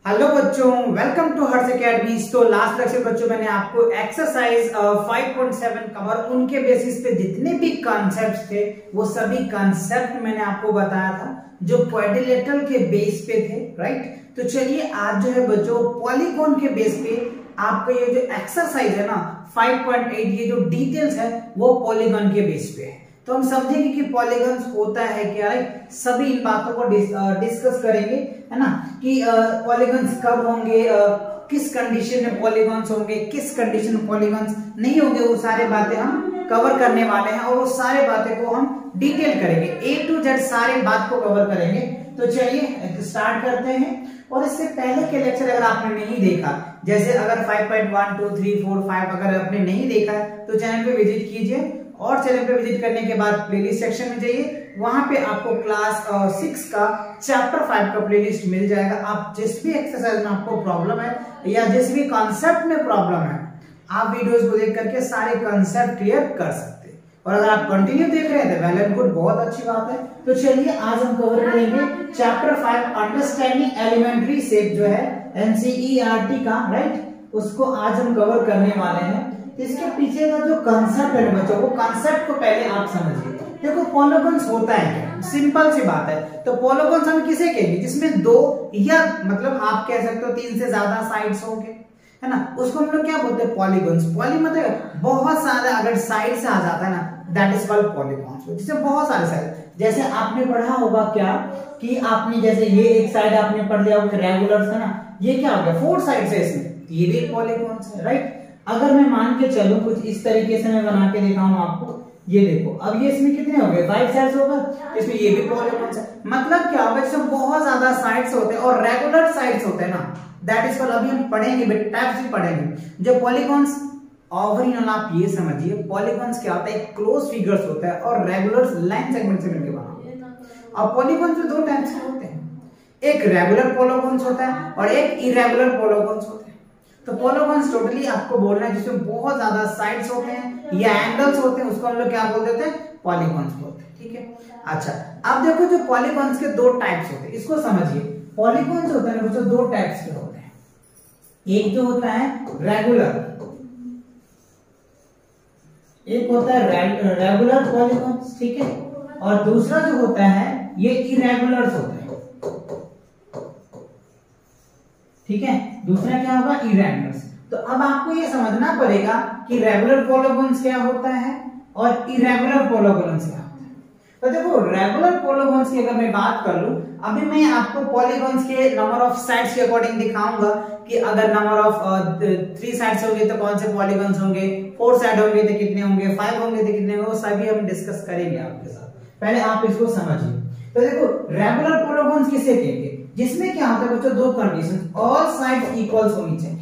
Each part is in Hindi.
हेलो बच्चों, वेलकम टू हर्ष एकेडमी। तो लास्ट लेक्चर बच्चों मैंने आपको एक्सरसाइज 5.7 कवर उनके बेसिस पे जितने भी कॉन्सेप्ट्स थे वो सभी कॉन्सेप्ट मैंने आपको बताया था जो क्वाड्रिलेटरल के बेस पे थे, राइट। तो चलिए आज जो है बच्चों पॉलीगॉन के बेस पे आपका ये जो एक्सरसाइज है ना 5.8 ये जो डिटेल्स है वो पॉलीगॉन के बेस पे है। तो हम समझेंगे कि पॉलीगॉन्स होता है क्या है, सभी इन बातों को डिस्कस करेंगे, है ना, कि पॉलीगॉन्स कब होंगे, किस कंडीशन में पॉलीगॉन्स होंगे, किस कंडीशन में पॉलीगॉन्स नहीं होंगे, वो सारे बातें हम कवर करने वाले हैं और वो सारे बातें को हम डिटेल करेंगे, A to Z सारे बात को कवर करेंगे। तो चलिए स्टार्ट करते हैं। और इससे पहले के लेक्चर अगर आपने नहीं देखा, जैसे अगर 5.1 2 3 4 5 अगर आपने नहीं देखा है तो चैनल पे विजिट कीजिए और चैनल पे विजिट करने के बाद प्लेलिस्ट सेक्शन में जाइए, वहां पे आपको क्लास 6 का चैप्टर 5 का प्लेलिस्ट मिल जाएगा। आप जिस भी एक्सरसाइज में आपको प्रॉब्लम है या जिस भी कॉन्सेप्ट में प्रॉब्लम है आप वीडियोस को देख करके सारे कॉन्सेप्ट क्लियर कर सकते हैं। और अगर आप कंटिन्यू देख रहे हैं तो वेल एंड गुड, बहुत अच्छी बात है। तो चलिए आज हम कवर करेंगे चैप्टर 5 अंडरस्टैंडिंग एलिमेंट्री शेप जो है NCERT का, राइट, उसको आज हम कवर करने वाले हैं। इसके पीछे का जो कंसेप्ट है बच्चों, वो कंसेप्ट को पहले आप समझिए। देखो पॉलीगॉन्स होता है क्या, सिंपल सी बात है। तो पॉलीगॉन्स हम किसे कहेंगे जिसमें दो या मतलब आप कह सकते हो 3 से ज्यादा साइड्स होंगे, है ना, उसको हम लोग क्या बोलते हैं पॉलीगॉन्स। पॉली मतलब बहुत सारे अगर साइड से आ जाता है ना दैट इज कॉल्ड पॉलीगॉन्स, जिससे बहुत सारे साइड। जैसे आपने पढ़ा होगा क्या कि आपने जैसे ये एक साइड आपने पढ़ लिया होगा रेगुलर्स है ना, ये क्या हो गया 4 साइड है इसमें, ये भी पॉलीगॉन्स है, राइट। अगर मैं मान के चलूं कुछ इस तरीके से मैं बना के दिखाऊं आपको, ये देखो अब ये इसमें कितने हो गए 5 साइड्स हो गए, इसमें ये भी पॉलीगॉन्स है। मतलब क्या होगा इसमें बहुत ज्यादा साइड्स होते हैं और रेगुलर साइड्स होते हैं ना, दैट इज कॉल्ड, अभी हम पढ़ेंगे बेटा टाइप्स भी पढ़ेंगे। जो पॉलीगॉन्स ओवरऑल आप ये समझिए पॉलीगॉन्स क्या होता है, क्लोज फिगर्स होता है और रेगुलर्स लाइन सेगमेंट से मिलकर बना होता है। अब पॉलीगॉन्स में 2 टाइप्स के होते हैं, एक रेगुलर पॉलीगॉन्स होता है और एक इरेगुलर पॉलीगॉन्स होते हैं। तो पॉलीगॉन्स टोटली आपको बोलना है जिसमें बहुत ज्यादा साइड्स होते हैं या एंगल्स होते हैं, उसको हम लोग क्या बोल देते हैं पॉलीगॉन्स बोलते हैं, ठीक है। अच्छा अब देखो जो पॉलीगॉन्स के 2 टाइप्स होते हैं इसको समझिए। पॉलीगॉन्स होते हैं बच्चों 2 टाइप्स के होते हैं, एक जो होता है रेगुलर, एक होता है रेगुलर पॉलीगॉन्स, ठीक है, और दूसरा जो होता है ये इरेगुलर्स होता है, ठीक है। दूसरा क्या होगा इरेगुलर्स। तो अब आपको ये समझना पड़ेगा कि रेगुलर पॉलीगॉन्स क्या होता है और इरेगुलर पॉलीगॉन्स क्या होता है। तो देखो रेगुलर पॉलीगॉन्स की अगर मैं बात कर लूं, अभी मैं आपको पॉलीगॉन्स के नंबर ऑफ साइड्स के अकॉर्डिंग दिखाऊंगा कि अगर नंबर ऑफ 3 साइड्स होंगे तो कौन से पॉलीगॉन्स होंगे, 4 साइड होंगे तो कितने होंगे, 5 होंगे तो कितने होंगे, वो सभी हम डिस्कस करेंगे आपके साथ। पहले आप इसको समझिए। तो देखो रेगुलर पॉलीगॉन्स किसे कहेंगे, जिसमें क्या होता है बच्चों 2 कंडीशन, ऑल साइड्स इक्वल्स होनी चाहिए।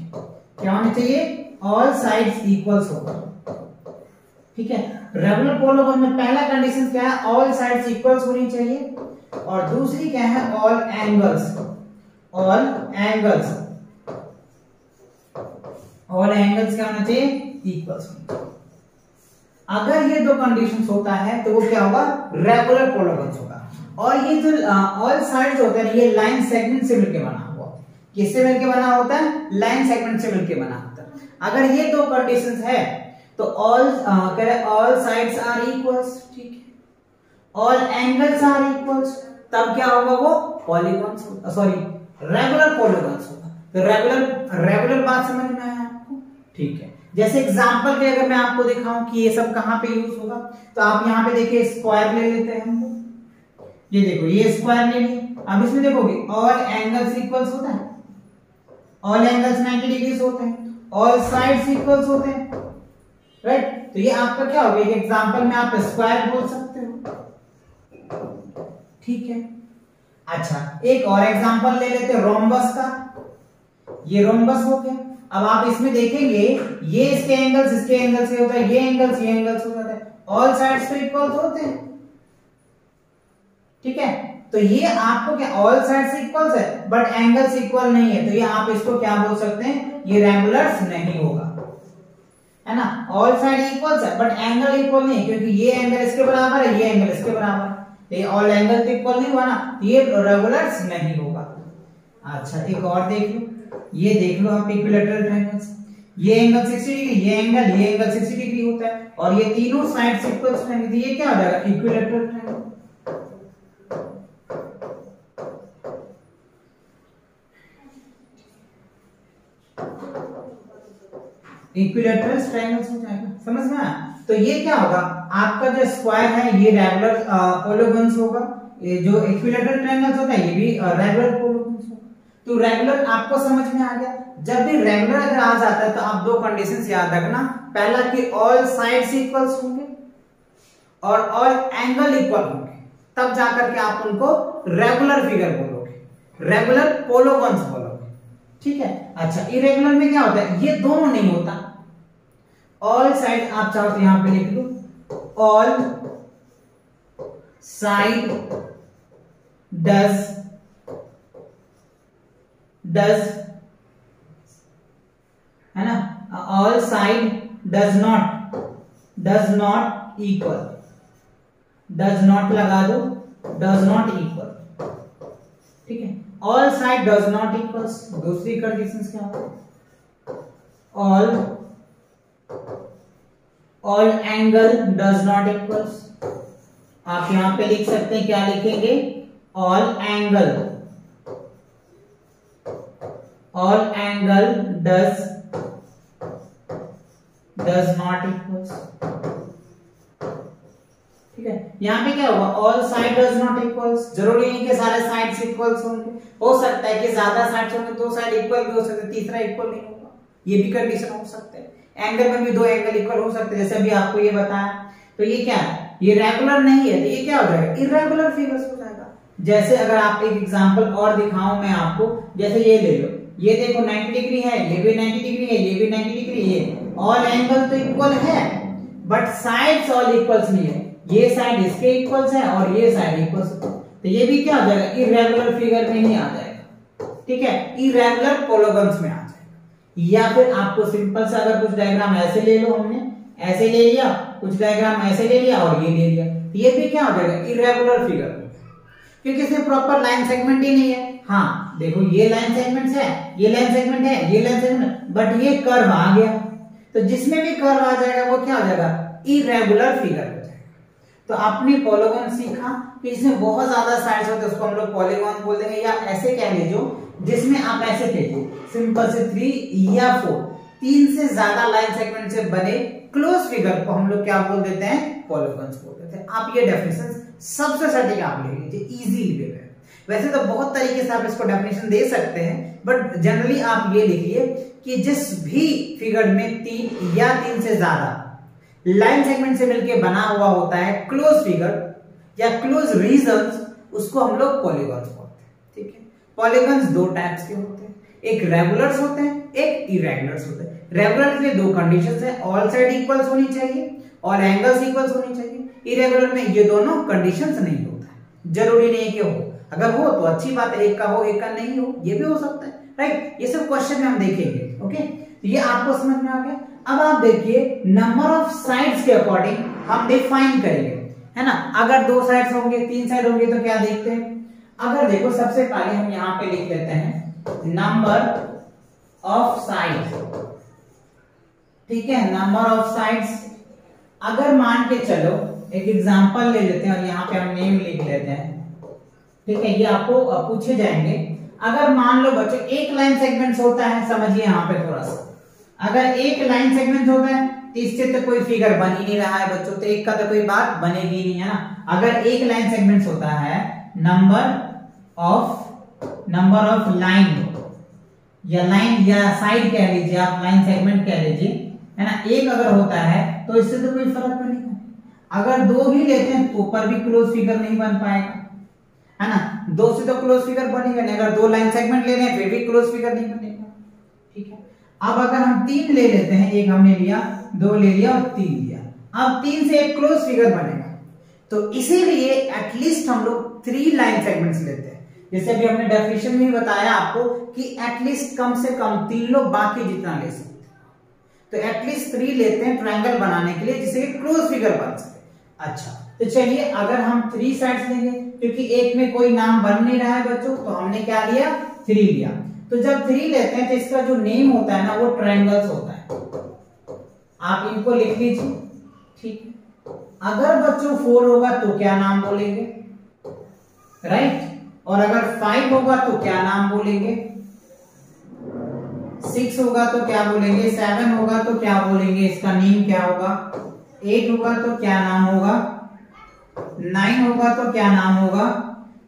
क्या होनी चाहिए, ऑल साइड्स इक्वल्स होगा, ठीक है। रेगुलर पॉलीगॉन में पहला कंडीशन क्या है, ऑल साइड्स इक्वल्स होनी चाहिए, और दूसरी क्या है all angles, all angles, all angles क्या होना चाहिए इक्वल्स। अगर ये 2 कंडीशंस होता है तो वो क्या होगा रेगुलर पॉलीगॉन्स होगा। और ये जो ऑल साइड्स होते हैं ये लाइन सेगमेंट से मिलकर बना हुआ, किससे मिलकर बना होता है, लाइन सेगमेंट से मिलकर बना होता है। अगर ये 2 कंडीशंस है तो ऑल साइड्स आर इक्वल्स, ठीक है, ऑल एंगल्स आर इक्वल्स, तब क्या होगा वो पॉलीगॉन्स, सॉरी रेगुलर पॉलीगॉन्स होगा। तो रेगुलर बात समझ में आया आपको, ठीक है। जैसे एग्जांपल के अगर मैं आपको दिखाऊं कि ये सब कहां पे यूज होगा, तो आप यहां पे देखिए स्क्वायर ले लेते हैं हम, ये देखो ये स्क्वायर ले लिए। अब इसमें देखोगे ऑल एंगल्स इक्वल्स होता है, ऑल एंगल्स 90 डिग्रीज होते हैं, ऑल साइड्स इक्वल्स होते हैं, राइट। तो ये आपका क्या हो गया, एग्जांपल में आप स्क्वायर बोल सकते हो, ठीक है। अच्छा एक और एग्जांपल ले लेते हैं रोम्बस का, ये रोम्बस हो गया। अब आप इसमें देखेंगे ये इसके एंगल्स से होता है, ये एंगल्स हो जाता है, ऑल साइड्स तो इक्वल्स होते हैं, ठीक है। तो ये आपको क्या ऑल साइड्स इक्वल्स है बट एंगल्स इक्वल नहीं है, तो ये आप इसको क्या बोल सकते हैं, ये रेगुलर्स नहीं होगा, है ना। ऑल साइड इक्वल्स है बट एंगल इक्वल नहीं, क्योंकि ये एंगल इसके बराबर है, ये एंगल इसके बराबर है, ये ऑल एंगल तो इक्वल नहीं हुआ ना, ये रेगुलर्स नहीं होगा। अच्छा एक और देख लो, ये देख लो आप इक्विलैटरल ट्रायंगल्स, ये एंगल 60 डिग्री, ये एंगल 60 डिग्री होता है और ये तीनों साइड्स इक्वल्स रहेंगे, ये क्या हो जाएगा इक्विलैटरल ट्रायंगल। इक्विलैटरल ट्रायंगल्स हो जाएगा, समझ में आया। तो ये क्या होगा, आपका जो स्क्वायर है ये रेगुलर पोलोगन्स होगा, ये जो इक्विलैटरल ट्रायंगल्स होता है ये भी रेगुलर पोलोगन्स होगा। तो रेगुलर आपको समझ में आ गया। जब भी रेगुलर अगर आ जाता है तो आप दो कंडीशंस याद रखना, पहला कि ऑल साइड्स इक्वल्स होंगे और ऑल एंगल इक्वल होंगे, तब जाकर के आप उनको रेगुलर फिगर बोलोगे, रेगुलर पोलोगन्स बोलोगे, ठीक है। अच्छा इरेगुलर में क्या होता है, ये दोनों नहीं होता, ऑल साइड आप चाहो तो यहां पे लिख लो, ऑल साइड डज है ना, all side does not equal, does not लगा दो, डज नॉट इक्वल, ठीक है। All side does not equals, दूसरी कंडीशंस क्या होगी, all angle does not equals, आप यहां पे लिख सकते हैं, क्या लिखेंगे, all angle does not equals, ठीक है। यहां पे क्या होगा, all side does not equals, जरूरी नहीं कि सारे साइड्स इक्वल्स होंगे, हो सकता है कि ज्यादा साइड्स होंगे दो साइड इक्वल भी हो सकते हैं, तीसरा इक्वल नहीं होगा, ये भी कंडीशन हो सकते हैं। एंगल में भी दो एंगल इक्वल हो सकते हैं, जैसे अभी आपको ये बताया। तो ये क्या है, ये रेगुलर नहीं है, तो ये क्या हो जाएगा, इर्रेगुलर फिगर्स हो जाएगा। जैसे अगर आप एक एग्जांपल और दिखाऊं मैं आपको, जैसे ये ले लो, ये देखो 90 डिग्री है, ये भी 90 डिग्री है, ये भी 90 डिग्री है, ऑल एंगल तो इक्वल है बट साइड्स ऑल इक्वल्स नहीं है, ये साइड इसके इक्वल्स है और ये साइड इक्वल्स, तो ये भी क्या हो जाएगा, इर्रेगुलर फिगर में ही आ जाएगा, ठीक है, इर्रेगुलर पोलोगन्स में आ जाएगा। या फिर आपको सिंपल सा अगर कुछ डायग्राम ऐसे ले लो, हमने ऐसे ले लिया, कुछ डायग्राम ऐसे ले लिया और ये ले लिया, ये भी क्या हो जाएगा, इर्रेगुलर फिगर, क्योंकि इसमें प्रॉपर लाइन सेगमेंट ही नहीं है। हाँ देखो ये लाइन सेगमेंट्स है, ये लाइन सेगमेंट है, ये लाइन सेगमेंट, बट ये कर्व आ गया, तो जिसमें भी कर्व आ जाएगा वो क्या हो जाएगा, इर्रेगुलर फिगर हो जाएगा। तो आपने पॉलीगॉन सीखा कि इसमें बहुत ज्यादा साइड्स होते हैं, उसको हम लोग पॉलीगॉन बोल देंगे, या ऐसे कह लीजिए जिसमें आप ऐसे लीजिए सिंपल से 3 या 4, 3 से ज्यादा लाइन सेगमेंट से बने क्लोज फिगर को हम लोग क्या बोल देते हैं, पॉलीगॉन्स बोल देते हैं। आप ये डेफिनेशन सबसे सटीक आप लिख लीजिए, इजी वे में। वैसे तो बहुत तरीके से आप इसको डेफिनेशन दे सकते हैं, बट जनरली आप ये लिखिए कि जिस भी फिगर में 3 या 3 से ज्यादा लाइन सेगमेंट से मिलकर बना हुआ होता है क्लोज फिगर या क्लोज रीजन्स, उसको हम लोग पॉलीगॉन्स बोलते हैं, ठीक है। पॉलीगॉन्स दो टाइप्स के होते हैं, एक रेगुलर्स होते हैं, एक इरेगुलर्स होते हैं। रेगुलर के लिए दो कंडीशंस हैं, ऑल साइड इक्वल्स होनी चाहिए, ऑल एंगल्स इक्वल्स होनी चाहिए। इरेगुलर में ये दोनों कंडीशंस नहीं होता है, जरूरी नहीं है कि हो, अगर हो तो अच्छी बात है, एक का हो एक का नहीं हो, ये भी हो सकता है, राइट। ये सब क्वेश्चन में हम देखेंगे, ओके। तो ये आपको समझ में आ गया। अब आप देखिए नंबर ऑफ साइड्स के अकॉर्डिंग हम डिफाइन करेंगे, है ना। अगर 2 साइड्स होंगे, 3 साइड होंगे तो क्या देखते हैं, अगर देखो सबसे पहले हम यहां पे लिख लेते हैं नंबर ऑफ साइड्स, ठीक है, नंबर ऑफ साइड्स। अगर मान के चलो एक एग्जांपल ले लेते हैं और यहाँ पे हम नेम लिख लेते हैं, ठीक है, ये आपको पूछे जाएंगे। अगर मान लो बच्चों एक लाइन सेगमेंट्स होता है, समझिए यहाँ पे थोड़ा सा, अगर एक लाइन सेगमेंट होता है तो इससे तो कोई फिगर बन ही नहीं रहा है बच्चों, तो एक का तो कोई बात बनेगी नहीं, है ना। अगर एक लाइन सेगमेंट्स होता है, नंबर ऑफ लाइन या साइड कह लीजिए, आप लाइन सेगमेंट कह लीजिए, है ना, एक अगर होता है तो इससे तो कोई फर्क पड़ेगा। अगर 2 भी लेते हैं तो ऊपर भी क्लोज फिगर नहीं बन पाएगा, है ना, 2 से तो क्लोज फिगर बनेगा नहीं। अगर 2 लाइन सेगमेंट ले रहे हैं फिर भी क्लोज फिगर नहीं बनेगा, ठीक है। अब अगर हम 3 ले लेते हैं, एक हमने लिया, 2 ले लिया और 3 लिया, अब 3 से एक क्लोज फिगर बनेगा, तो इसीलिए एटलीस्ट हम लोग 3 लाइन सेगमेंट्स लेते हैं। जैसे अभी हमने डेफिनेशन में बताया आपको कि एटलीस्ट कम से कम 3 लो, बाकी जितना ले सकते, तो एटलीस्ट 3 लेते हैं ट्रायंगल बनाने के लिए, जिससे क्लोज फिगर बन सके। अच्छा तो चलिए अगर हम 3 साइड्स लेंगे, क्योंकि एक में कोई नाम बन नहीं रहा है बच्चों, तो हमने क्या लिया, 3 लिया। तो जब 3 लेते हैं तो इसका जो नेम होता है ना वो ट्रायंगल्स होता है, आप इनको लिख लीजिए, ठीक है। अगर बच्चों 4 होगा तो क्या नाम बोलेंगे, राइट, और अगर 5 होगा तो क्या नाम बोलेंगे, 6 होगा तो क्या बोलेंगे, 7 होगा तो क्या बोलेंगे, इसका नेम क्या होगा, 8 होगा तो क्या नाम होगा, 9 होगा तो क्या नाम होगा,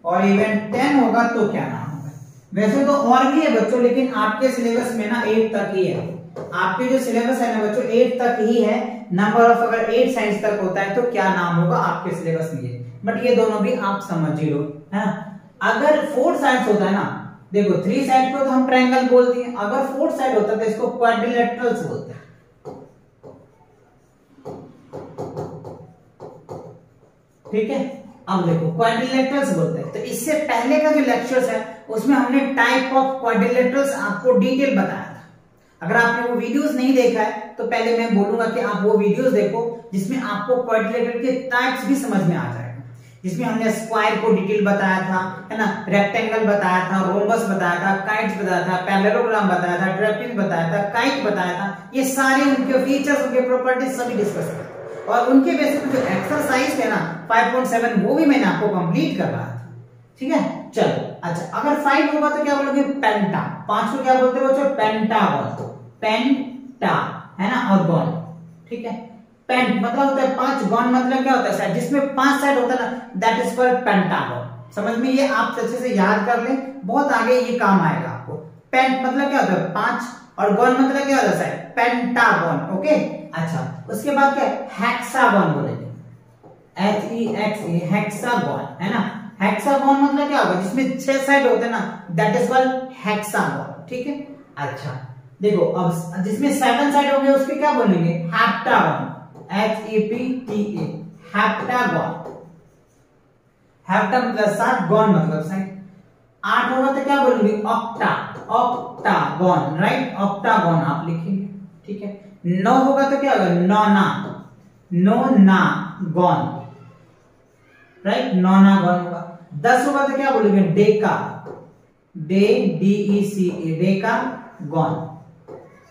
और इवन 10 होगा तो क्या नाम होगा। वैसे तो और भी है बच्चों, लेकिन आपके सिलेबस में ना 8 तक ही है, आपके जो सिलेबस है ना बच्चों 8 तक ही है। नंबर ऑफ अगर 8 साइंस तक होता है तो क्या नाम होगा आपके सिलेबस में, बट ये दोनों भी आप समझ ही लो, है। अगर 4 साइड्स होता है ना, देखो 3 साइड को तो हम ट्रायंगल बोलते हैं, अगर 4 साइड होता है तो इसको क्वाड्रिलेटरल्स बोलते हैं, ठीक है। अब देखो क्वाड्रिलेटरल्स बोलते हैं, तो इससे पहले का जो लेक्चर्स है उसमें हमने टाइप ऑफ क्वाड्रिलेटरल्स आपको डिटेल बताया था। अगर आपने वो वीडियोस नहीं देखा है तो पहले मैं बोलूंगा कि आप वो वीडियोस देखो, जिसमें आपको क्वाड्रिलेटरल के टाइप्स भी समझ में आ जाएगा, जिसमें हमने स्क्वायर को डिटेल बताया था, है ना, रेक्टेंगल बताया था, रोम्बस बताया था, काइट्स बताया था, पैरेललोग्राम बताया था, ट्रेपेज बताया था, काइट बताया था, ये सारे उनके फीचर्स, उनके प्रॉपर्टीज सभी डिस्कस किए, और उनके बेसिस पे जो एक्सरसाइज है ना 5.7 वो भी मैंने आपको कंप्लीट करवाया था, ठीक है। चलो अच्छा, अगर 5 होगा तो क्या बोलोगे, पेंटा, 5 को क्या बोलते हो बच्चों, पेंटागन, पेंटा, है ना, और गॉन, ठीक है। पेंट मतलब होता है 5, गॉन मतलब क्या होता है, साइड, जिसमें 5 साइड होता है ना, दैट इज कॉल्ड पेंटागन। समझ में, ये आप अच्छे से याद कर लें, बहुत आगे ये काम आएगा आपको। पेंट मतलब क्या होता है 5, और गॉन मतलब क्या होता है, पेंटागन, ओके। अच्छा, उसके बाद क्या है, हेक्सागन बोलेंगे, HEXA, हेक्सागन, है ना। हेक्सागन मतलब क्या होगा, जिसमें 6 साइड होते हैं ना, दैट इज कॉल्ड हेक्सागन, ठीक है। अच्छा देखो, अब जिसमें 7 साइड होंगे उसके क्या बोलेंगे, हेप्टागन, HEPTA, हेप्टागन। हेप्टा मतलब 7, गॉन मतलब साइड। 8 होगा तो क्या बोलेंगे, ऑक्टा, ऑक्टागन, राइट, ऑक्टागन आप लिखेंगे, ठीक है। 9 होगा तो क्या होगा, नोना, नोनागन, राइट, नोनागन होगा। 10 होगा तो क्या बोलेंगे, डेका, DECA, डेकागन,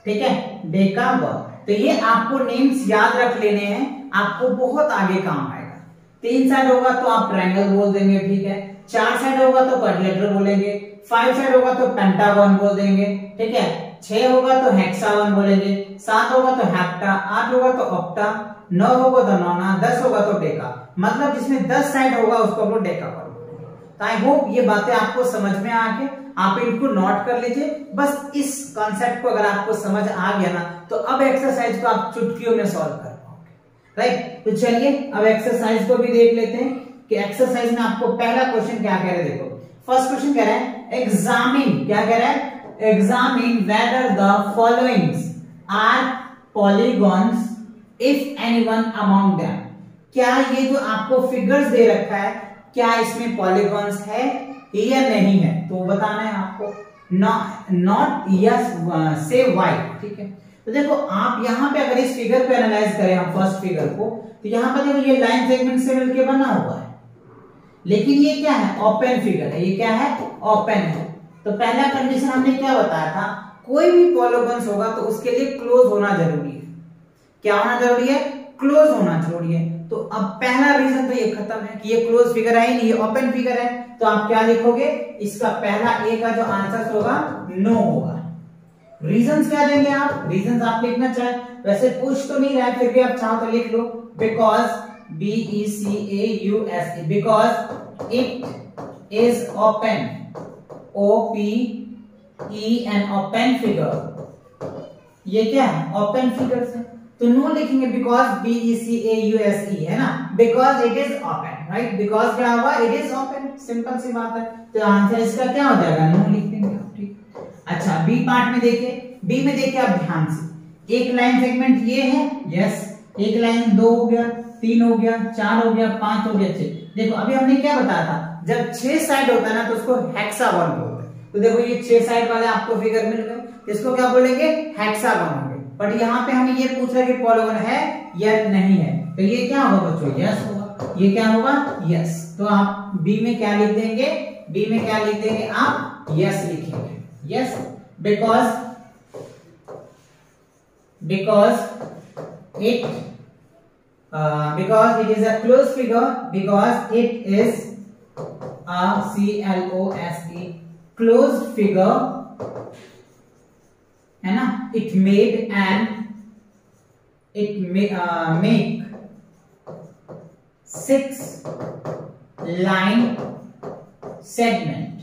ठीक है, डेकागन। तो ये आपको नेम्स याद रख लेने हैं, आपको बहुत आगे काम आएगा। 3 साइड होगा तो आप ट्रायंगल बोल देंगे, ठीक है। 4 साइड होगा तो क्वाड्रिलेटरल बोलेंगे, 5 साइड होगा तो पेंटागन बोल देंगे, ठीक है। 6 होगा तो हेक्सागन बोलेंगे, 7 होगा तो हेप्टा, 8 होगा तो ऑक्टा, 9 होगा तो नोना, 10 होगा तो डेका, मतलब जिसमें 10 साइड होगा उसको हम लोग डेकागन बोलेंगे। तो आई होप ये बातें आपको समझ में आ गई, आप इनको नोट कर लीजिए। बस इस कॉन्सेप्ट को अगर आपको समझ आ गया ना, तो अब एक्सरसाइज को आप चुटकियों में सॉल्व कर पाओगे, राइट। तो चलिए अब एक्सरसाइज को भी देख लेते हैं कि एक्सरसाइज में आपको पहला क्वेश्चन क्या कह रहे हैं। देखो फर्स्ट क्वेश्चन कह रहा है एग्जामिन, क्या कह रहा है, examine whether the followings are polygons if anyone among them. क्या ये जो आपको फिगर्स दे रखा है, क्या इसमें पॉलीगॉन्स है या नहीं है, तो बताना है आपको। नॉट यस से वाई, ठीक है। तो देखो आप यहाँ पे अगर इस फिगर को एनालाइज करें, हम फर्स्ट फिगर को, तो यहाँ पर देखो ये लाइन सेगमेंट से मिलकर बना हुआ है, लेकिन ये क्या है, ओपन फिगर है, ये क्या है, ओपन है। तो पहला कंडीशन हमने क्या बताया था, कोई भी पॉलीगॉन्स होगा तो उसके लिए क्लोज होना जरूरी है। क्या होना जरूरी है, क्लोज होना जरूरी है। तो अब पहला रीजन तो ये खत्म है कि ये क्लोज फिगर है ही नहीं, ये ओपन फिगर है। तो आप क्या लिखोगे, इसका पहला ए का जो आंसर होगा नो होगा। रीजंस क्या देंगे आप, रीजंस आप लिखना चाहे, वैसे पूछ तो नहीं रहा है, फिर भी आप चाहो तो लिख लो, because BECAUSE, because it is open, OPEN, open figure. ये क्या है, ओपन फिगर है, तो नो लिखेंगे बिकॉज BECAUSE, है ना, because it is open, right. Because क्या होगा, इट इज ओपन, सिंपल सी बात है। तो आंसर इसका क्या हो जाएगा, नो लिख देंगे आप, ठीक। अच्छा बी पार्ट में देखिए, बी में देखिए आप ध्यान से, एक लाइन सेगमेंट ये है, यस, एक लाइन 2 हो गया, 3 हो गया, 4 हो गया, 5 हो गया, 6। देखो अभी हमने क्या बताया था, जब 6 साइड होता है ना तो उसको हेक्सागन बोलते हैं। तो देखो ये 6 साइड वाले आपको फिगर मिल गए, इसको क्या बोलेंगे, हेक्सागन होंगे। बट यहाँ पे हमें ये पूछ रहा है कि पॉलीगॉन है या नहीं है, तो ये क्या होगा बच्चों, यस होगा। ये क्या होगा, यस। तो आप बी में क्या लिख देंगे, बी में क्या लिख देंगे आप, यस लिखेंगे, yes, because it is a closed figure, because it is a close closed figure, है ना, it made make 6 line segment,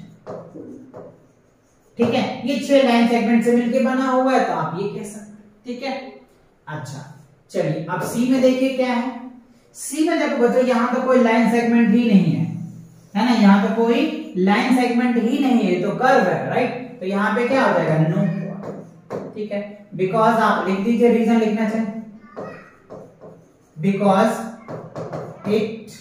ठीक है, ये 6 लाइन सेगमेंट से मिलके बना हुआ है, तो आप ये कह सकते, ठीक है। अच्छा चलिए अब सी में देखिए क्या है। सी में देखो बच्चों यहां तो कोई लाइन सेगमेंट ही नहीं है ना, यहां तो कोई लाइन सेगमेंट ही नहीं है, तो कर्व है, राइट, तो यहां पे क्या हो जाएगा, नो, ठीक है। बिकॉज आप लिख दीजिए, रीजन लिखना चाहिए, because it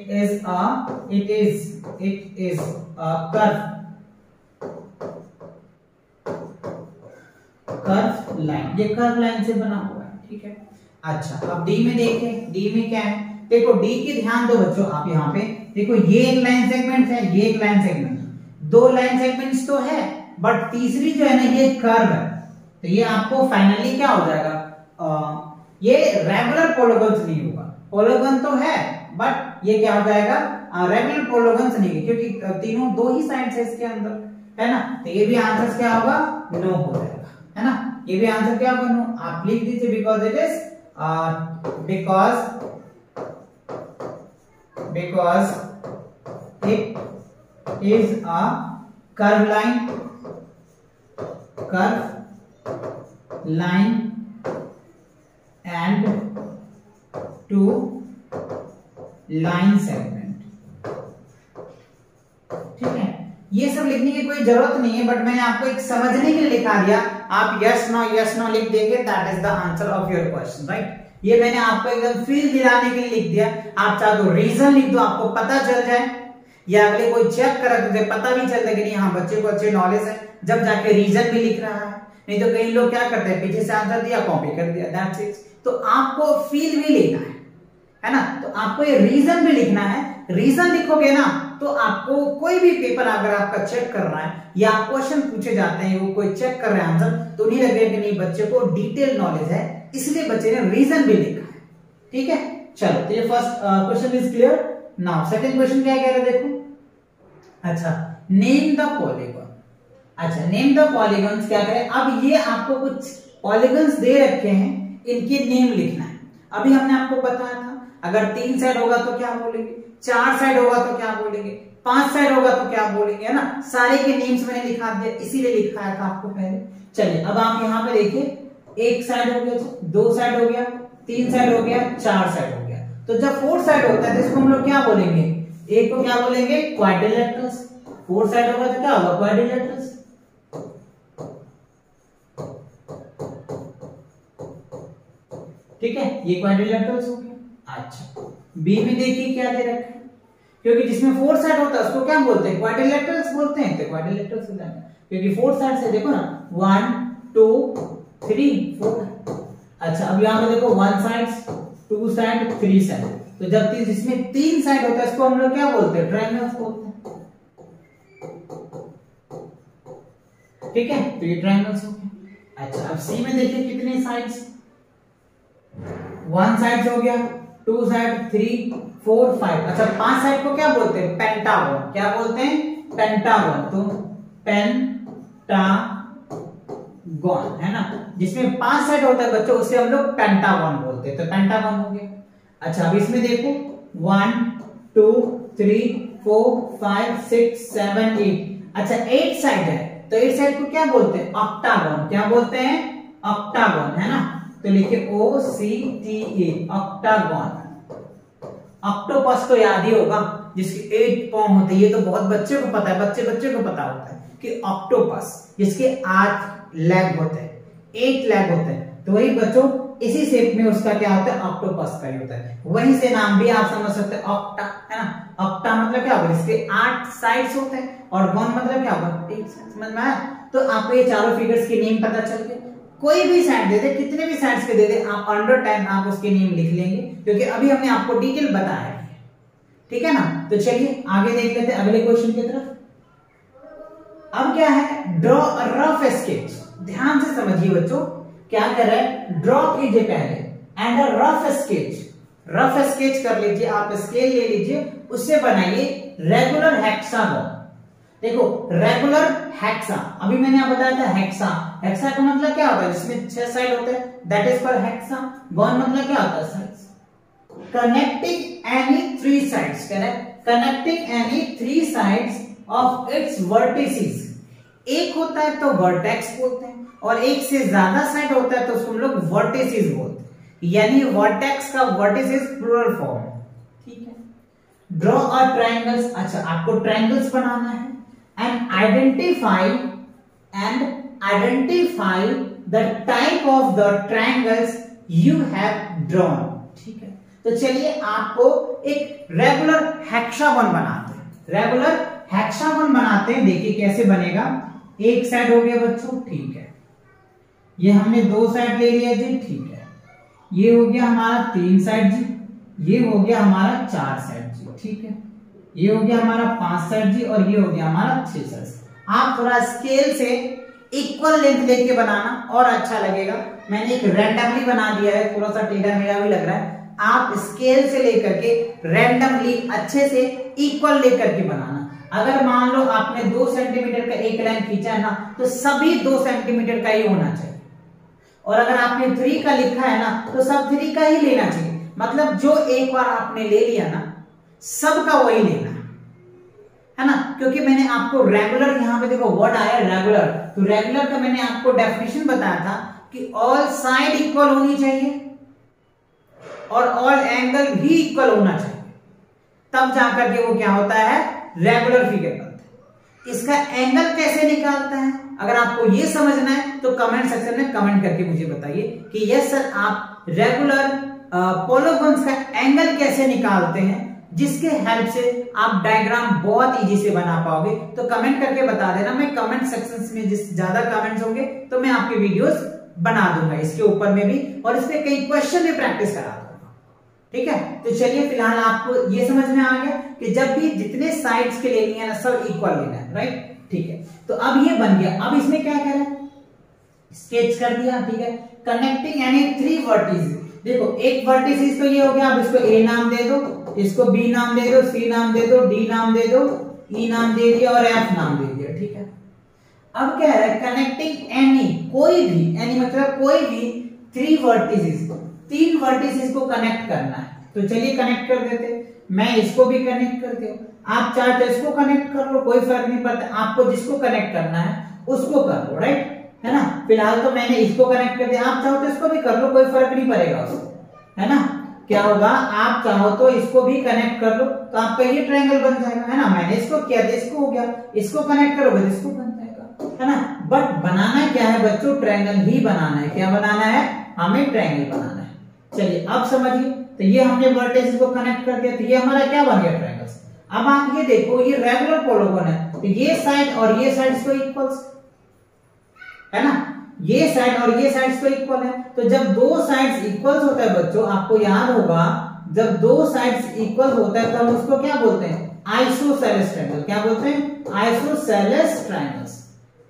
is a curve line, ये कर्व लाइन से बना हुआ है, ठीक है। अच्छा अब डी में देखें, डी में क्या है, देखो डी की ध्यान दो बच्चों, आप यहाँ पे देखो ये एक लाइन सेगमेंट है, ये एक लाइन सेगमेंट, 2 लाइन सेगमेंट्स तो है, बट तीसरी जो है ना ये कर्व है, तो ये आपको फाइनली क्या हो जाएगा, ये रेगुलर पॉलीगॉन्स नहीं होगा, पॉलीगॉन तो है बट ये क्या हो जाएगा, रेगुलर पॉलीगॉन्स नहीं है, क्योंकि तीनों 2 ही साइड्स है इसके अंदर, है ना, तो ये भी आंसर क्या होगा, नो हो जाएगा, है ना, ये भी आंसर क्या होगा, नो। आप लिख दीजिए because it is because it is a curve line and 2 line segment, ठीक है। ये सब लिखने की कोई जरूरत नहीं है, बट मैंने आपको एक समझने के लिए लिखा दिया, आप यस नो लिख देंगे, that is the answer of your question, right. ये मैंने आपको एकदम फील दिलाने के लिए लिख दिया, आप चाहे तो रीजन लिख दो, आपको पता चल जाए, या अगले कोई चेक करे तो पता भी चल जाए कि नहीं हाँ बच्चे को अच्छे नॉलेज है, जब जाके रीजन भी लिख रहा है, नहीं तो कई लोग क्या करते हैं, पीछे से आंसर दिया कॉपी कर दिया, दैट्स इट। तो आपको फील भी लेना है ना, तो आपको ये रीजन भी लिखना है, रीजन लिखोगे ना तो आपको कोई भी पेपर अगर आपका चेक कर रहा है या क्वेश्चन पूछे जाते हैं, वो कोई चेक कर रहे हैं आंसर, तो नहीं लगेगा कि नहीं बच्चे को डिटेल नॉलेज है, इसलिए बच्चे ने रीजन भी लिखा है, ठीक है। चलो तो ये first question is clear. Now second question क्या कह रहा है, देखो, अच्छा नेम द पॉलीगॉन, अच्छा नेम द पॉलीगॉन्स क्या करें, अब ये आपको कुछ पॉलीगॉन्स दे रखे हैं, इनके नेम लिखना है। अभी हमने आपको बताया था अगर 3 साइड होगा तो क्या बोलेंगे, 4 साइड होगा तो क्या बोलेंगे, 5 साइड होगा तो क्या बोलेंगे, है ना, सारे के नेम्स मैंने लिखा दिया, इसीलिए लिखाया था आपको पहले। चलिए अब आप यहाँ पे देखिए, 1 साइड हो गया, 2 साइड हो गया, 3 साइड हो गया, 4 साइड हो गया, तो जब 4 साइड होता है तो इसको हम लोग क्या बोलेंगे, एक को क्या बोलेंगे, क्वाड्रिलेटरल्स। 4 साइड होगा तो क्या होगा, क्वाड्रिलेटरल्स, ठीक है, ये क्वाड्रिलेटरल्स हो गया। अच्छा बी में देखिए क्या दे रखा है, क्योंकि जिसमें 4 साइड होता है उसको क्या बोलते हैं, क्वाड्रिलेटरल्स बोलते हैं, तो क्वाड्रिलेटरल्स हो जाएगा, क्योंकि 4 साइड से देखो ना 1 2 3 4। अच्छा अब यहां पे देखो 1 साइड 2 साइड 3 साइड, तो जब जिसमें 3 साइड होता है इसको हम लोग क्या बोलते हैं, ट्रायंगल्स बोलते हैं, ठीक है, तो ये ट्रायंगल्स हो गया। अच्छा अब सी में देखिए कितने साइड्स, 1 साइड हो गया, 2 साइड 3 4 5। अच्छा 5 साइड को क्या बोलते हैं, पेंटागन, क्या बोलते हैं, पेंटागन, तो पेंटागन, है ना, जिसमें 5 साइड होता है बच्चों उसे हम लोग पेंटागन बोलते हैं, तो पेंटागन हो गया। अच्छा अब इसमें देखो 1 2 3 4 5 6 7 8, अच्छा 8 साइड है, तो 8 साइड को क्या बोलते हैं, ऑक्टागन, क्या बोलते हैं, ऑक्टागन, है ना, तो लिखिए OCTA, ऑक्टागन। ऑक्टोपस तो याद ही होगा, जिसके 8 पांव होते हैं, ये तो बहुत बच्चे को पता है, बच्चे को पता होता है कि ऑक्टोपस जिसके 8 लेग होते हैं, 8 लेग होते हैं, तो वही बच्चों इसी शेप में उसका क्या होता है, ऑक्टोपस का ही होता है, वहीं से नाम भी आप समझ सकते हैं, ऑक्टा, है ना, ऑक्टा मतलब क्या होगा, इसके 8 साइड्स होते हैं, और गॉन मतलब क्या होगा, 8 साइड्स, समझ में आया। तो आपको ये चारों फिगर्स के नेम पता चल गए, कोई भी साइड दे दे, कितने भी साइड्स के दे दे, आप अंडर टाइम आप उसके नेम लिख लेंगे, क्योंकि अभी हमने आपको डिटेल बताया है, ठीक है ना। तो चलिए आगे देख लेते हैं अगले क्वेश्चन की तरफ। अब क्या है, ड्रॉ अ रफ स्केच। ध्यान से समझिए बच्चों, क्या कर रहा है, ड्रॉ कीजिए पहले and a rough sketch. Rough sketch कर लीजिए, आप स्केल ले लीजिए, उससे बनाइए रेगुलर हेक्सागन। देखो रेगुलर हेक्सा, अभी मैंने आप बताया था हेक्सा। हेक्सा का मतलब क्या होता है, जिसमें 6 साइड होते हैं, that is called hexa. One मतलब क्या होता है, sides. Connecting any 3 sides, correct, connecting any 3 sides of its vertices. एक होता है तो वर्टेक्स बोलते हैं, और एक से ज्यादा साइड होता है तो उसको हम लोग वर्टिसेस बोलते हैं, यानी वर्टेक्स का वर्टिसेस प्लुरल फॉर्म। ठीक है। ड्रॉ अ ट्रायंगल्स, अच्छा आपको ट्रायंगल्स बनाना है, and identify the type of the triangles you have drawn. ठीक है, तो चलिए आपको एक रेगुलर हेक्सागन बनाते हैं। रेगुलर हेक्सागन बनाते हैं, देखिए कैसे बनेगा। एक साइड हो गया बच्चों, ठीक है, ये हमने 2 साइड ले लिया जी, ठीक है, ये हो गया हमारा 3 साइड जी, ये हो गया हमारा 4 साइड जी, ठीक है, ये हो गया हमारा 5 साइड जी, और ये हो गया हमारा 6 साइड। आप थोड़ा स्केल से इक्वल लेंथ लेके बनाना और अच्छा लगेगा। मैंने एक रैंडमली बना दिया है, थोड़ा सा टेढ़ा मेढ़ा भी लग रहा है। आप स्केल से लेकर के रैंडमली अच्छे से इक्वल लेकर के बनाना। अगर मान लो आपने 2 सेंटीमीटर का एक लाइन खींचा है ना, तो सभी 2 सेंटीमीटर का ही होना चाहिए। और अगर आपने 3 का लिखा है ना, तो सब 3 का ही लेना चाहिए। मतलब जो एक बार आपने ले लिया ना, सबका वही लेना है ना। क्योंकि मैंने आपको रेगुलर, यहां पे देखो वर्ड आया रेगुलर, तो रेगुलर का मैंने आपको डेफिनेशन बताया था कि ऑल साइड इक्वल होनी चाहिए और ऑल एंगल भी इक्वल होना चाहिए, तब जाकर के वो क्या होता है, रेगुलर फिगर बनता है। इसका एंगल कैसे निकालता है, अगर आपको ये समझना है तो कमेंट सेक्शन में कमेंट करके मुझे बताइए कि यस सर आप रेगुलर पॉलीगॉन्स का एंगल कैसे निकालते हैं, जिसके हेल्प से आप डायग्राम बहुत इजी से बना पाओगे। तो कमेंट करके बता देना, मैं कमेंट सेक्शन में जिस ज्यादा कमेंट्स होंगे तो मैं आपके वीडियोस बना दूंगा इसके ऊपर में भी, और इस पे कई क्वेश्चन भी प्रैक्टिस करा दूंगा। ठीक है, तो चलिए फिलहाल आपको ये समझ में आ गया कि जब भी जितने साइड्स के लेनी है ना, सब इक्वल लेना है, राइट। ठीक है, तो अब ये बन गया। अब इसमें क्या करें, स्केच कर दिया, ठीक है। कनेक्टिंग यानी 3 वर्टिसेस। देखो एक वर्टिसेस तो ये हो गया, अब इसको ए नाम दे दो, इसको बी नाम दे दो, सी नाम दे दो, डी नाम दे दो, ई नाम दे दिया और एफ नाम दे दिया। ठीक है, अब क्या है, कनेक्टिंग एनी, कोई भी, एनी मतलब कोई भी 3 वर्टिसेस, 3 वर्टिसेस को कनेक्ट करना है। तो चलिए कनेक्ट कर देते, मैं इसको भी कनेक्ट करती हूँ, आप चाहे तो इसको कनेक्ट कर लो, कोई फर्क नहीं पड़ता, आपको जिसको कनेक्ट करना है उसको कर लो, राइट, है ना। फिलहाल तो मैंने इसको कनेक्ट कर दिया, आप चाहो तो इसको भी कर लो, कोई फर्क नहीं पड़ेगा उसको, है ना। क्या होगा, आप चाहो तो इसको भी कनेक्ट कर लो तो आपका ये ट्रायंगल बन जाएगा, है ना। मैंने इसको किया तो इसको हो गया, इसको कनेक्ट करोगे तो इसको बन जाएगा, है ना। बट बनाना क्या है बच्चों, ट्रायंगल ही बनाना है। क्या बनाना है, हमें ट्रायंगल बनाना है। चलिए अब समझिए, तो ये हमने वर्टिसेस को कनेक्ट कर दिया, तो ये हमारा क्या बन गया, ट्रायंगल। अब आप ये देखो, ये रेगुलर पॉलीगॉन है, तो ये साइड और ये साइड इसको इक्वल्स है ना, ये साइड और ये साइड तो इक्वल है। तो जब 2 साइड्स इक्वल्स होता है बच्चों, आपको याद होगा जब 2 साइड्स इक्वल होता है तब उसको क्या बोलते हैं, आइसोसेलेस ट्रायंगल। क्या बोलते हैं, आइसोसेलेस ट्रायंगल्स।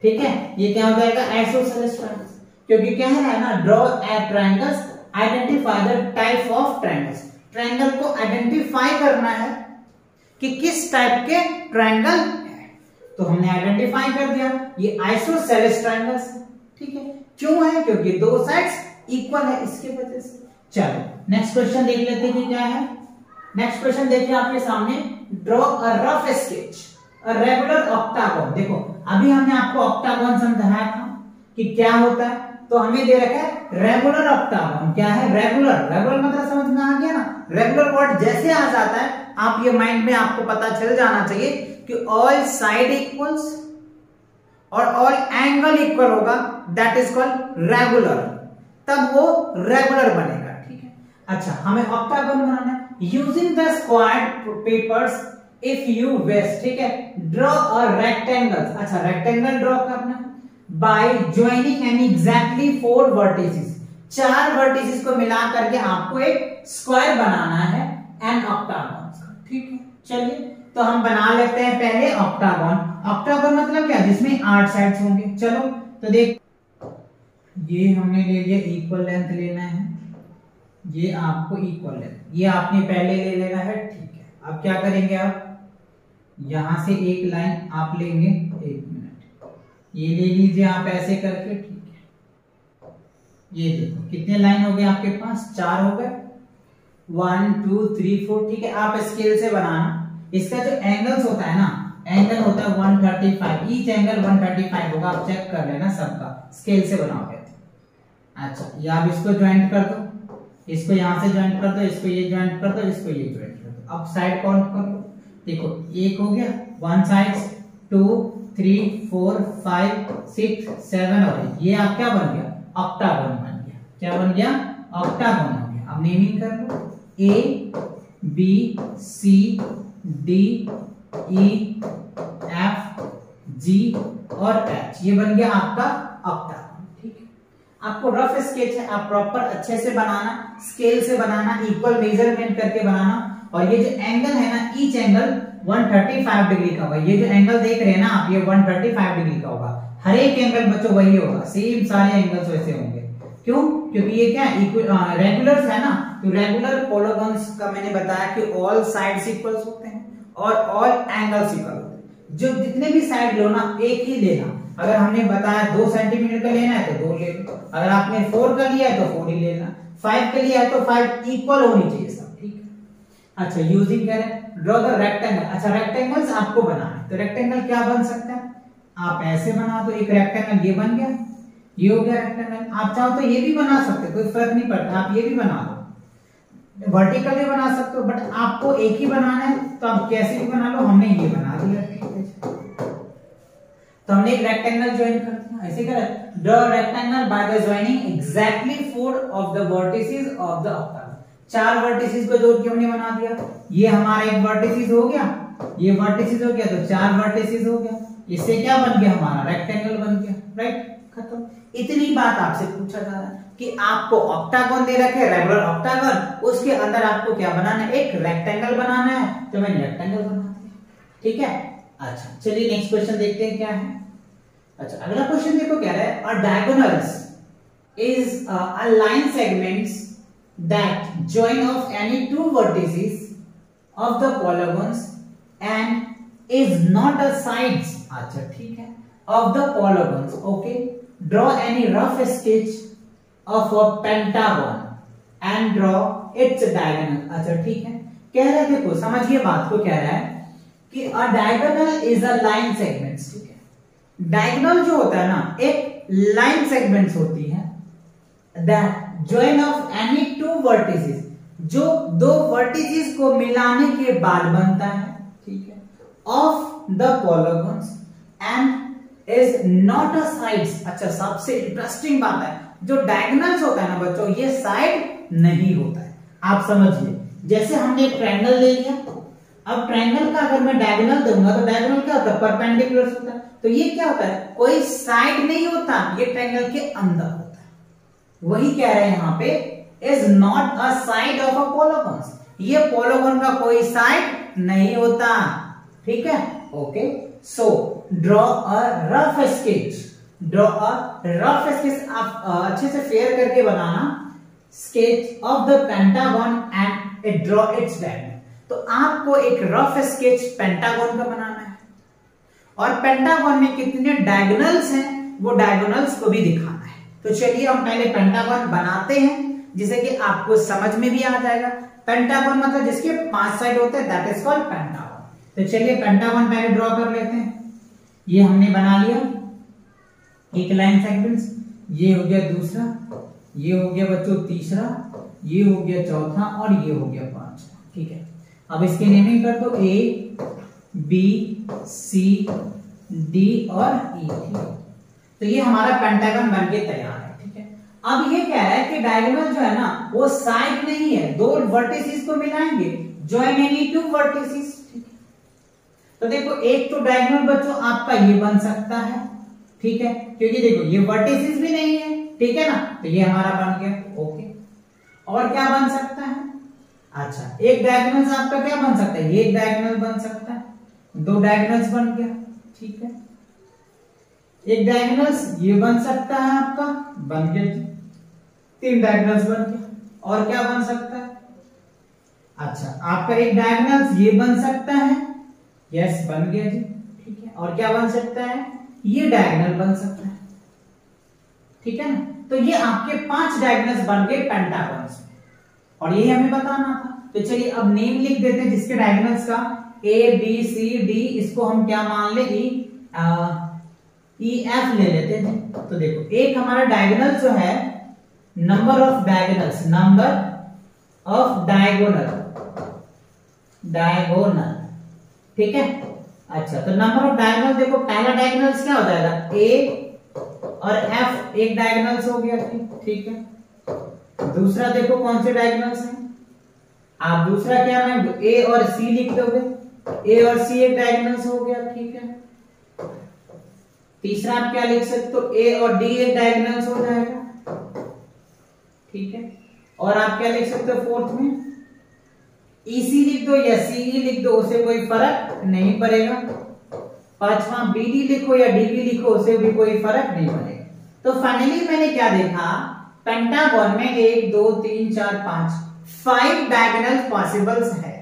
ठीक है, ये क्या हो जाएगा, आइसोसेलेस ट्रायंगल्स, क्योंकि क्या है ना, draw a triangles, identify the type of triangles. Triangle को आइडेंटिफाई करना है कि किस टाइप के ट्रायंगल है, तो हमने आइडेंटिफाई कर दिया, ये आइसोसेलेस ट्रायंगल्स। ठीक है, क्यों है, क्योंकि 2 साइड्स इक्वल है, इसके वजह से। चलो नेक्स्ट क्वेश्चन देख लेते हैं कि क्या है। नेक्स्ट क्वेश्चन देखिए आपके सामने, draw a rough sketch a regular octagon. देखो अभी हमने आपको ऑक्टागन समझाया था कि क्या होता है, तो हमें दे रखा है रेगुलर ऑक्टागन। क्या है, रेगुलर, रेगुलर मतलब समझ में आ गया ना। रेगुलर वर्ड जैसे आ जाता है, आप ये माइंड में आपको पता चल जाना चाहिए कि ऑल साइड इक्वल्स और ऑल एंगल इक्वल होगा, दैट इज कॉल्ड रेगुलर, तब वो रेगुलर बनेगा। ठीक है, अच्छा हमें ऑक्टागन बनाना है, using the squared papers if you wish. ठीक है, ड्रॉ अ रेक्टेंगल। अच्छा रेक्टेंगल ड्रॉ करना है by joining any exactly 4 vertices. 4 vertices को मिला करके आपको एक स्क्वायर बनाना है एन ऑक्टागन। ठीक है, चलिए तो हम बना लेते हैं पहले ऑक्टागन। ऑक्टागन मतलब क्या, जिसमें 8 साइड्स होंगे। चलो तो देख, ये हमने ले लिया, इक्वल लेंथ लेना है, ये आपको इक्वल लेंथ, ये आपने पहले ले लेना है, ठीक है। अब क्या करेंगे, आप यहां से एक लाइन आप लेंगे, 1 मिनट, ये ले लीजिए आप ऐसे करके, ठीक है। ये देखो कितने लाइन हो गए आपके पास, 4 हो गए, 1 2 3 4, ठीक है। आप स्केल से बनाना, इसका जो एंगल्स होता है ना, एंगल होता है 135, ईच एंगल 135 होगा, आप चेक कर लेना सबका, स्केल से बनाओगे। अच्छा, ये आप इसको ज्वाइंट कर दो, इसको यहां से ज्वाइंट कर दो, इसको ये ज्वाइंट कर दो, इसको ये ज्वाइंट कर दो। अब साइड काउंट कर लो, देखो 1 हो गया, 1 साइड, 2 3 4 5 6 7 और ये आप क्या बन गया, ऑक्टागन बन गया। क्या बन गया, ऑक्टागन हो गया। अब नेमिंग कर लो, A B C D E F G और H, ये बन गया आपका ऑक्टागन, ठीक है। आपको रफ स्केच है, आप प्रॉपर अच्छे से बनाना, स्केल से बनाना, इक्वल मेजरमेंट करके बनाना। और ये जो एंगल है ना, ईच एंगल 135 डिग्री का होगा। ये जो एंगल देख रहे हैं ना आप, ये 135 डिग्री का होगा। हर एक एंगल बच्चों वही होगा, सेम सारे एंगल्स वैसे होंगे। क्यों, क्योंकि ये क्या रेगुलर्स है ना, तो रेगुलर पॉलीगॉन्स का मैंने बताया कि ऑल साइड्स इक्वल्स होते हैं और ऑल एंगल्स इक्वल होते हैं। जो जितने भी साइड लो ना, एक ही लेना। अगर हमने बताया 2 सेंटीमीटर का लेना है तो 2 ले लो, अगर आपने 4 का लिया है तो 4 ही लेना, 5 का लिया है तो 5, इक्वल होनी चाहिए सब, ठीक है। अच्छा, यूजिंग करें, ड्रॉ द रेक्टेंगल। अच्छा, रेक्टेंगल्स आपको बनाना है, तो रेक्टेंगल क्या बन सकता है, आप ऐसे बना दो, एक रेक्टेंगल ये बन गया, ये हो गया रेक्टेंगल। आप चाहो तो ये भी बना सकते हो, कोई फर्क नहीं पड़ता, आप ये भी बना लो, वर्टिकल भी बना सकते हो, बट आपको एक ही बनाना है तो आप कैसे भी बना लो। हमने ये बना दिया, तो हमने एक रेक्टेंगल ज्वाइन कर दिया, ऐसे करा, draw rectangle by the joining exactly 4 of the vertices of the octagon. 4 vertices को जोड़ के हमने बना दिया। ये हमारा एक वर्टिसेस हो गया, ये वर्टिसेस हो गया, तो 4 वर्टिसेस हो गया। इससे क्या बन गया, हमारा रेक्टेंगल बन गया, राइट, खत्म। इतनी बात आपसे पूछा जा रहा है कि आपको ऑक्टागन दे रखे, रेगुलर ऑक्टागन, उसके अंदर आपको क्या बनाना है, एक रेक्टेंगल बनाना है, तो मैंने रेक्टेंगल बना दिया, ठीक है। अच्छा, चलिए नेक्स्ट क्वेश्चन देखते हैं क्या है। अच्छा, अगला क्वेश्चन देखो क्या है, a diagonals is a line segments that join of any 2 vertices of the polygons and is not a sides, अच्छा ठीक है, of the polygons, okay. Draw any rough sketch of a pentagon and draw its diagonal. अच्छा ठीक है, कह रहा है, देखो समझिए बात को, कह रहा है कि अ diagonal is a line segments, ठीक है। डायगोनल जो होता है ना, एक लाइन सेगमेंट्स होती है that join of any 2 vertices, जो 2 वर्टिसेस को मिलाने के बाद बनता है, ठीक है, of the polygons and is not a sides. अच्छा, सबसे इंटरेस्टिंग बात है, जो डायगोनल्स होता है ना बच्चों, ये साइड नहीं होता है। आप समझिए, जैसे हमने एक ट्रायंगल ले लिया, अब ट्रायंगल का अगर मैं डायगोनल दूंगा तो डायगोनल क्या होता है, परपेंडिकुलर होता है, तो ये क्या होता है, कोई साइड नहीं होता, ये ट्रायंगल के अंदर होता है। वही कह रहे हैं यहाँ पे, is not a side of a polygon, ये पॉलीगॉन का कोई साइड नहीं होता, ठीक है, okay. So draw a rough sketch, draw a rough sketch, आप अच्छे से फेयर करके बनाना, sketch of the pentagon and draw its diagonal. तो आपको एक रफ स्केच पेंटागन का बनाना है, और पेंटागन में कितने डायगोनल्स हैं वो डायगोनल्स को भी दिखाना है। तो चलिए हम पहले पेंटागन बनाते हैं, जिसे कि आपको समझ में भी आ जाएगा। पेंटागन मतलब जिसके 5 साइड होते हैं, दैट इज कॉल्ड पेंटागन। तो चलिए पेंटागन पहले ड्रॉ कर लेते हैं। ये हमने बना लिया, एक लाइन सेगमेंट्स, ये हो गया दूसरा, ये हो गया बच्चों तीसरा, ये हो गया चौथा, और ये हो गया पांचवा, ठीक है। अब इसकी नेमिंग कर दो, ए बी सी डी और ई, ठीक है। तो ये हमारा पेंटागन बनके तैयार है, ठीक है। अब ये क्या है कि डायगोनल जो है ना, वो साइड नहीं है, 2 वर्टिसेस को मिलाएंगे, जॉइन एनी 2 वर्टिसेस, ठीक है। तो देखो एक तो डायगोनल बच्चों आपका ये बन सकता है, ठीक है, क्योंकि देखो ये वर्टिसेस भी नहीं है, ठीक है ना, तो ये हमारा बन गया, ओके। और क्या बन सकता है, अच्छा, एक डायगोनल आपका क्या बन सकता है, ये एक डायगोनल बन सकता है, दो डायगोनल्स बन गया, ठीक है। एक डायगोनल्स ये बन सकता है आपका, बन गया जी, तीन डायगोनल्स बन गया। और क्या बन सकता है, अच्छा आपका एक डायगोनल्स ये बन सकता है, यस बन गया जी, ठीक है। और क्या बन सकता है, ये डायगोनल बन सकता है, ठीक है ना। तो ये आपके 5 डायगोनल्स बन गए पेंटागॉन्स में, और यही हमें बताना था। तो चलिए अब नेम लिख देते हैं जिसके डायगोनल्स का ए बी सी डी, इसको हम क्या मान ले, ई एफ ले लेते हैं। तो देखो एक हमारा डायगोनल जो है, number of diagonals, number of diagonal, diagonal, ठीक है। अच्छा तो नंबर ऑफ डायगोनल देखो, पहला डायगोनल क्या हो जाएगा, ए और एफ एक डायगोनल्स हो गया, ठीक है। दूसरा देखो कौन से डायगोनल्स हैं, आप दूसरा क्या है, ए और सी लिख दोगे, ए और सी एक डायगोनल्स हो गया, ठीक है। तीसरा आप क्या लिख सकते हो, ए और डी एक डायगोनल्स हो जाएगा, ठीक है। और आप क्या लिख सकते हो फोर्थ में, ईसी लिख दो या सीई लिख दो, उससे कोई फर्क नहीं पड़ेगा। पांचवा बीडी लिखो या डीबी लिखो, उससे भी कोई फर्क नहीं पड़ेगा। तो फाइनली मैंने क्या देखा, पेंटागन में 1 2 3 4 5 डायगोनल पॉसिबल्स है।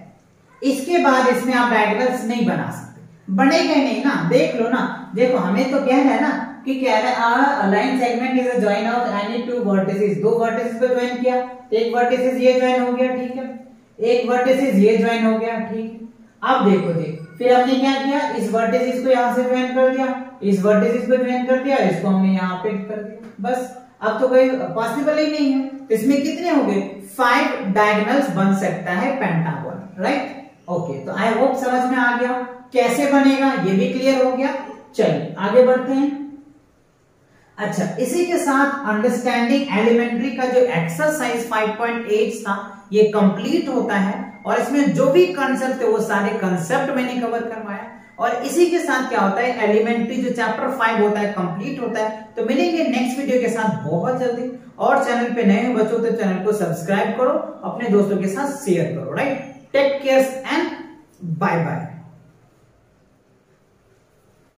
इसके बाद इसमें आप डायगोनल्स नहीं बना सकते, बनेगा नहीं ना, देख लो ना। देखो हमें तो क्या है ना कि क्या है, a line segment is a join of any two vertices, दो वर्टिसेस पे ज्वाइन किया, एक वर्टिसेस ये ज्वाइन हो गया, ठीक है, एक वर्टिसेस ये ज्वाइन हो गया, ठीक है। अब देखो जी, फिर हमने क्या किया, इस वर्टिसेस को यहां से ज्वाइन कर दिया, इस वर्टिसेस को ज्वाइन कर दिया, इसको हमने यहां पे कर दिया, बस। अब तो कोई पॉसिबल ही नहीं है। तो इसमें कितने हो गए, 5 डायगोनल्स बन सकता है पेंटागन, राइट। ओके, तो आई होप समझ में आ गया कैसे बनेगा, ये भी क्लियर हो गया। चलिए आगे बढ़ते हैं। अच्छा, इसी के साथ अंडरस्टैंडिंग एलिमेंट्री का जो एक्सरसाइज 5.8 था ये कंप्लीट होता है, और इसमें जो भी कंसेप्ट है वो सारे कंसेप्ट मैंने कवर करवाया। और इसी के साथ क्या होता है, एलिमेंट्री जो चैप्टर 5 होता है कंप्लीट होता है। तो मिलेंगे नेक्स्ट वीडियो के साथ बहुत जल्दी। और चैनल पे नए बच्चों तो चैनल को सब्सक्राइब करो, अपने दोस्तों के साथ शेयर करो, right. Take care and bye bye.